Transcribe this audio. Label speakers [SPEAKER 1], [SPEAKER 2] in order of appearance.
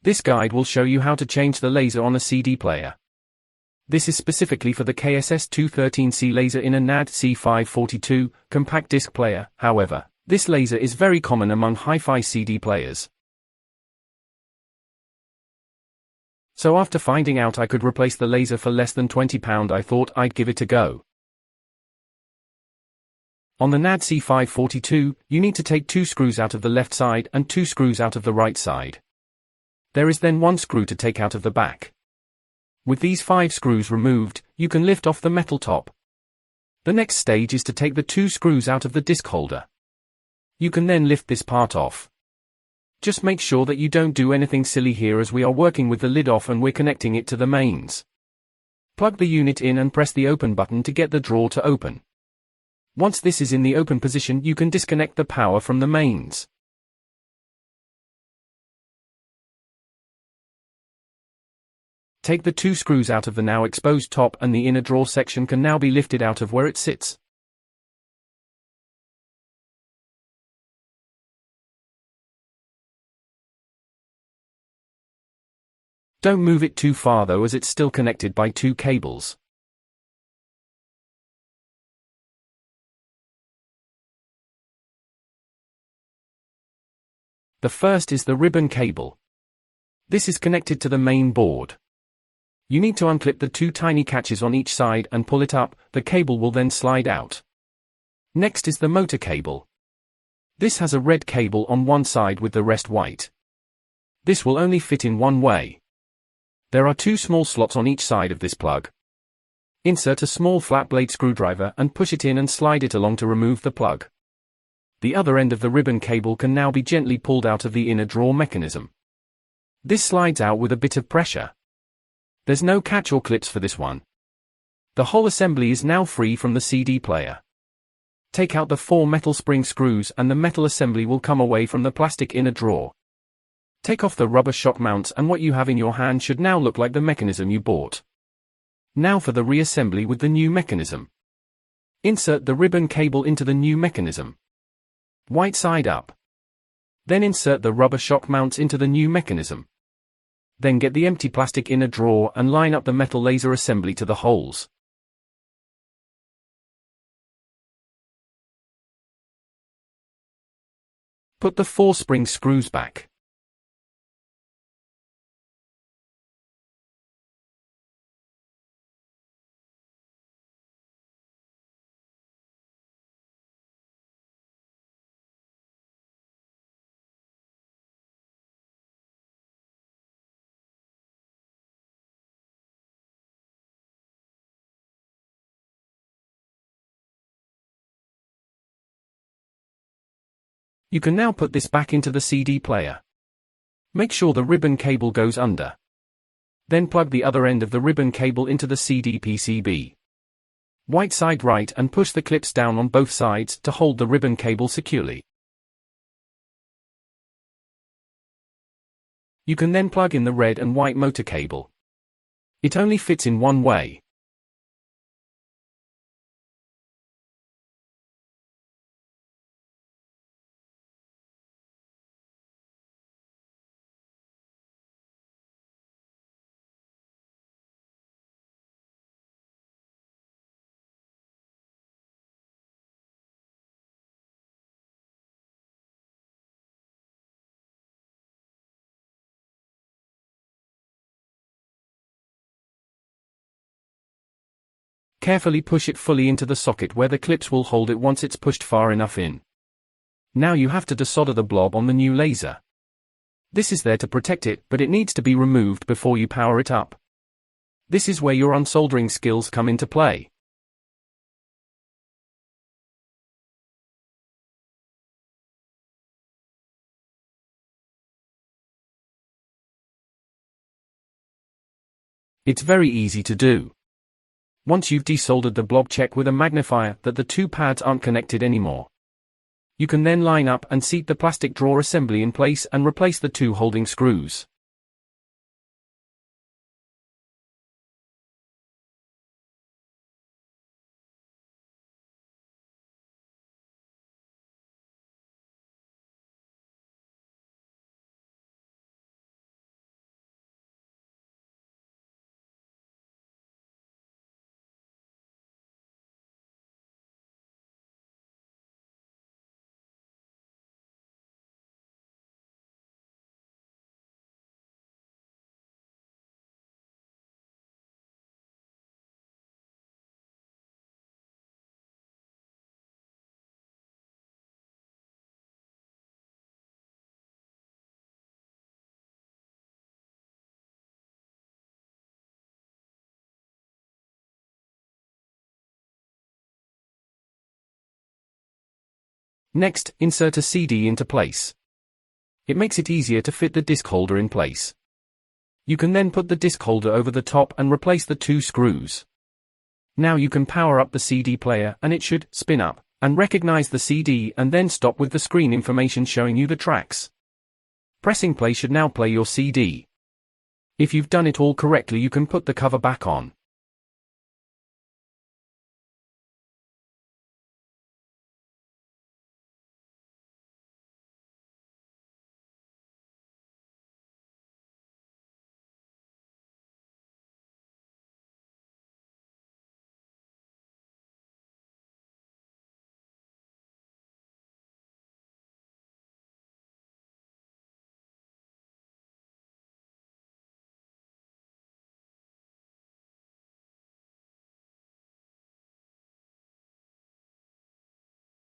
[SPEAKER 1] This guide will show you how to change the laser on a CD player. This is specifically for the KSS-213C laser in a NAD C542 compact disc player. However, this laser is very common among hi-fi CD players. So after finding out I could replace the laser for less than £20, I thought I'd give it a go. On the NAD C542, you need to take 2 screws out of the left side and 2 screws out of the right side. There is then 1 screw to take out of the back. With these 5 screws removed, you can lift off the metal top. The next stage is to take the 2 screws out of the disc holder. You can then lift this part off. Just make sure that you don't do anything silly here, as we are working with the lid off and we're connecting it to the mains. Plug the unit in and press the open button to get the drawer to open. Once this is in the open position, you can disconnect the power from the mains. Take the 2 screws out of the now exposed top, and the inner drawer section can now be lifted out of where it sits. Don't move it too far though, as it's still connected by 2 cables. The first is the ribbon cable. This is connected to the main board. You need to unclip the 2 tiny catches on each side and pull it up. The cable will then slide out. Next is the motor cable. This has a red cable on one side with the rest white. This will only fit in one way. There are 2 small slots on each side of this plug. Insert a small flat blade screwdriver and push it in and slide it along to remove the plug. The other end of the ribbon cable can now be gently pulled out of the inner drawer mechanism. This slides out with a bit of pressure. There's no catch or clips for this one. The whole assembly is now free from the CD player. Take out the 4 metal spring screws and the metal assembly will come away from the plastic inner drawer. Take off the rubber shock mounts, and what you have in your hand should now look like the mechanism you bought. Now for the reassembly with the new mechanism. Insert the ribbon cable into the new mechanism. White side up. Then insert the rubber shock mounts into the new mechanism. Then get the empty plastic inner drawer and line up the metal laser assembly to the holes. Put the 4 spring screws back. You can now put this back into the CD player. Make sure the ribbon cable goes under. Then plug the other end of the ribbon cable into the CD PCB. White side right, and push the clips down on both sides to hold the ribbon cable securely. You can then plug in the red and white motor cable. It only fits in one way. Carefully push it fully into the socket where the clips will hold it once it's pushed far enough in. Now you have to desolder the blob on the new laser. This is there to protect it, but it needs to be removed before you power it up. This is where your unsoldering skills come into play. It's very easy to do. Once you've desoldered the blob, check with a magnifier that the 2 pads aren't connected anymore. You can then line up and seat the plastic drawer assembly in place and replace the 2 holding screws. Next, insert a CD into place. It makes it easier to fit the disc holder in place. You can then put the disc holder over the top and replace the 2 screws. Now you can power up the CD player and it should spin up and recognize the CD and then stop with the screen information showing you the tracks. Pressing play should now play your CD. If you've done it all correctly, you can put the cover back on.